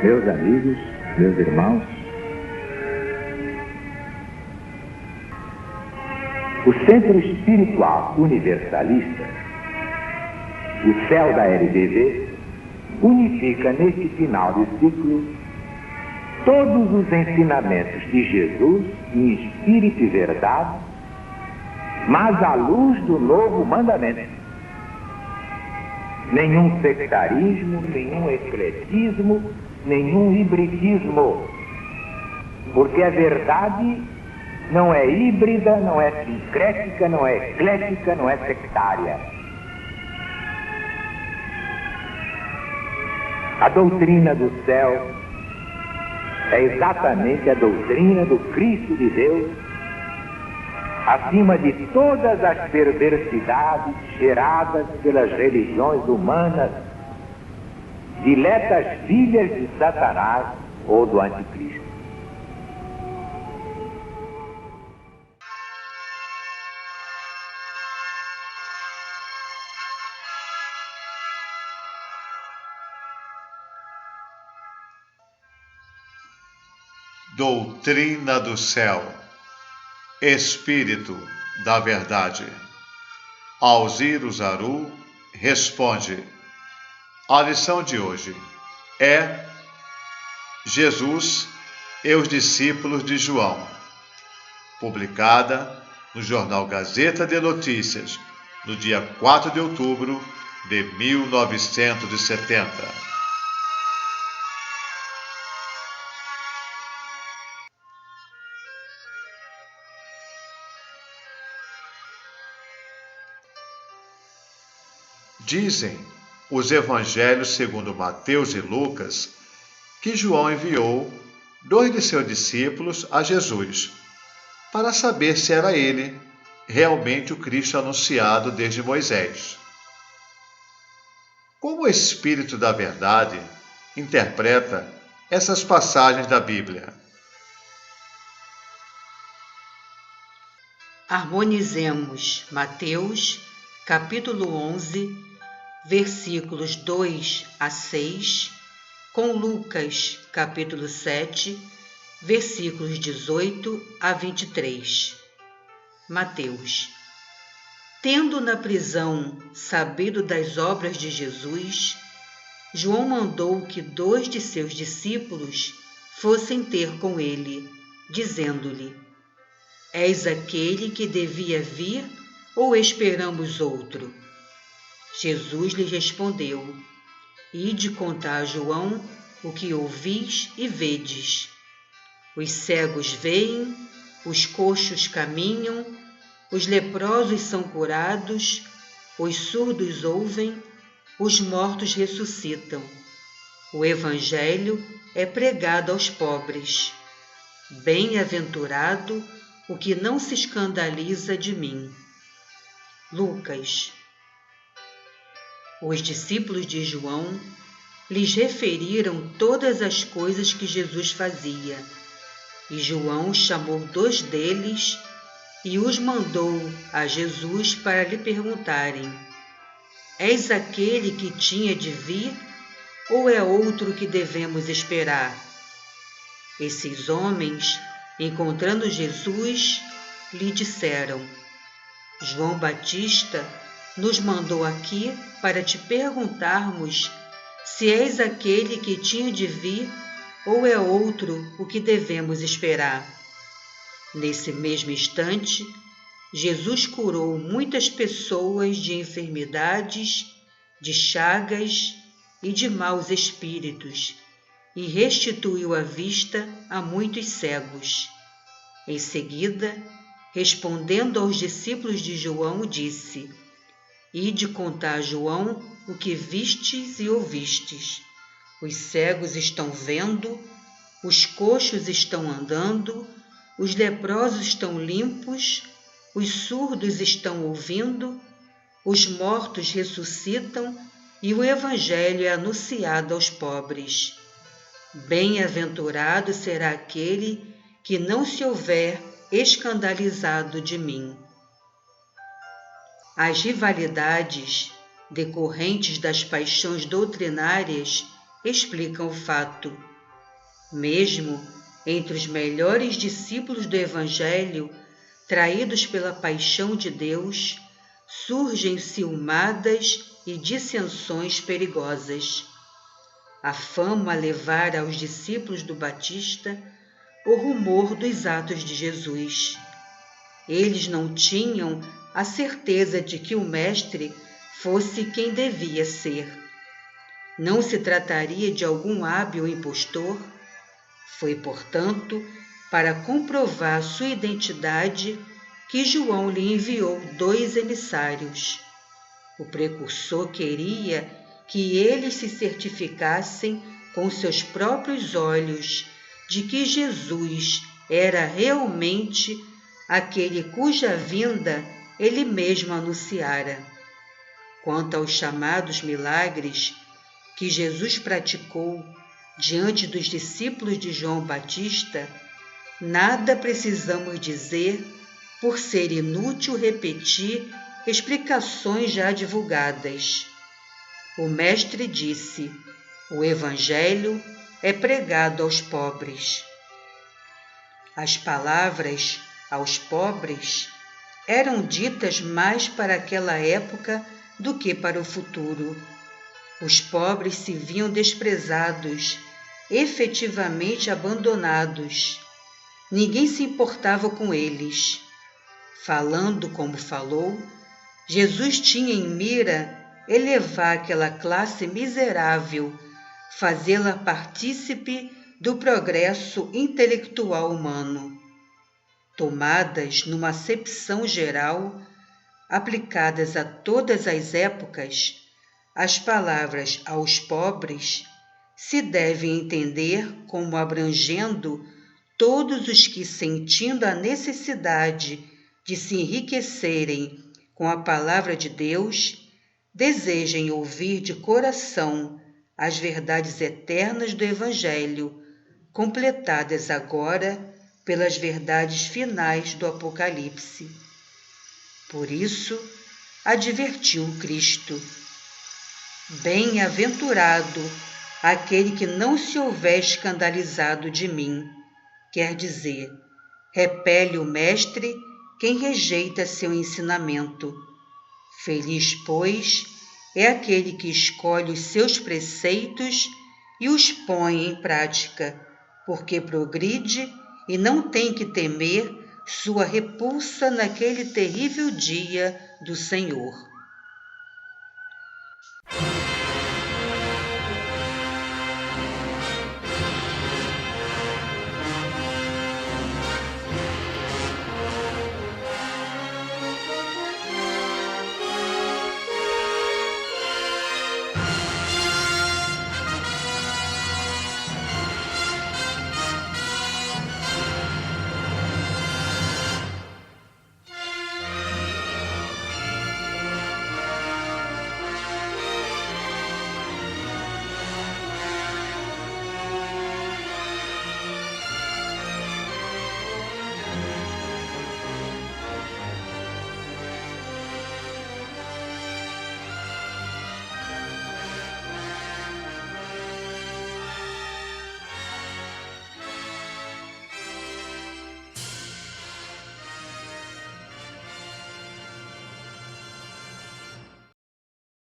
Meus amigos, meus irmãos, o Centro Espiritual Universalista, o céu da LBV, unifica neste final de ciclo todos os ensinamentos de Jesus em espírito e verdade, mas à luz do novo mandamento. Nenhum sectarismo, nenhum ecletismo, nenhum hibridismo, porque a verdade não é híbrida, não é sincrética, não é eclética, não é sectária. A doutrina do céu é exatamente a doutrina do Cristo de Deus, acima de todas as perversidades geradas pelas religiões humanas, diletas filhas de Satanás ou do Anticristo. Doutrina do céu, Espírito da verdade. Alziro Zaru responde. A lição de hoje é Jesus e os discípulos de João, publicada no jornal Gazeta de Notícias, no dia 4 de outubro de 1970. Dizem os evangelhos segundo Mateus e Lucas que João enviou 2 de seus discípulos a Jesus para saber se era ele realmente o Cristo anunciado desde Moisés. Como o Espírito da Verdade interpreta essas passagens da Bíblia? Harmonizemos Mateus, capítulo 11, versículos 2 a 6, com Lucas, capítulo 7, versículos 18 a 23. Mateus. Tendo na prisão sabido das obras de Jesus, João mandou que 2 de seus discípulos fossem ter com ele, dizendo-lhe: És aquele que devia vir ou esperamos outro? Jesus lhe respondeu: Ide contar a João o que ouvis e vedes. Os cegos veem, os coxos caminham, os leprosos são curados, os surdos ouvem, os mortos ressuscitam. O Evangelho é pregado aos pobres. Bem-aventurado o que não se escandaliza de mim. Lucas. Os discípulos de João lhes referiram todas as coisas que Jesus fazia, e João chamou 2 deles e os mandou a Jesus para lhe perguntarem: És aquele que tinha de vir, ou é outro que devemos esperar? Esses homens, encontrando Jesus, lhe disseram: João Batista nos mandou aqui para te perguntarmos se és aquele que tinha de vir ou é outro o que devemos esperar. Nesse mesmo instante, Jesus curou muitas pessoas de enfermidades, de chagas e de maus espíritos e restituiu a vista a muitos cegos. Em seguida, respondendo aos discípulos de João, disse: Ide contar a João o que vistes e ouvistes. Os cegos estão vendo, os coxos estão andando, os leprosos estão limpos, os surdos estão ouvindo, os mortos ressuscitam e o Evangelho é anunciado aos pobres. Bem-aventurado será aquele que não se houver escandalizado de mim. As rivalidades decorrentes das paixões doutrinárias explicam o fato. Mesmo entre os melhores discípulos do Evangelho, traídos pela paixão de Deus, surgem ciumadas e dissensões perigosas. A fama levar aos discípulos do Batista o rumor dos atos de Jesus. Eles não tinham a certeza de que o Mestre fosse quem devia ser. Não se trataria de algum hábil impostor? Foi, portanto, para comprovar sua identidade que João lhe enviou 2 emissários. O precursor queria que eles se certificassem com seus próprios olhos de que Jesus era realmente aquele cuja vinda ele mesmo anunciara. Quanto aos chamados milagres que Jesus praticou diante dos discípulos de João Batista, nada precisamos dizer por ser inútil repetir explicações já divulgadas. O Mestre disse: o Evangelho é pregado aos pobres. As palavras aos pobres eram ditas mais para aquela época do que para o futuro. Os pobres se viam desprezados, efetivamente abandonados. Ninguém se importava com eles. Falando como falou, Jesus tinha em mira elevar aquela classe miserável, fazê-la partícipe do progresso intelectual humano. Tomadas numa acepção geral, aplicadas a todas as épocas, as palavras aos pobres se devem entender como abrangendo todos os que, sentindo a necessidade de se enriquecerem com a palavra de Deus, desejem ouvir de coração as verdades eternas do Evangelho, completadas agora pelas verdades finais do Apocalipse. Por isso, advertiu Cristo: bem-aventurado aquele que não se houver escandalizado de mim, quer dizer, repele o Mestre quem rejeita seu ensinamento. Feliz, pois, é aquele que escolhe os seus preceitos e os põe em prática, porque progride e não tem que temer sua repulsa naquele terrível dia do Senhor.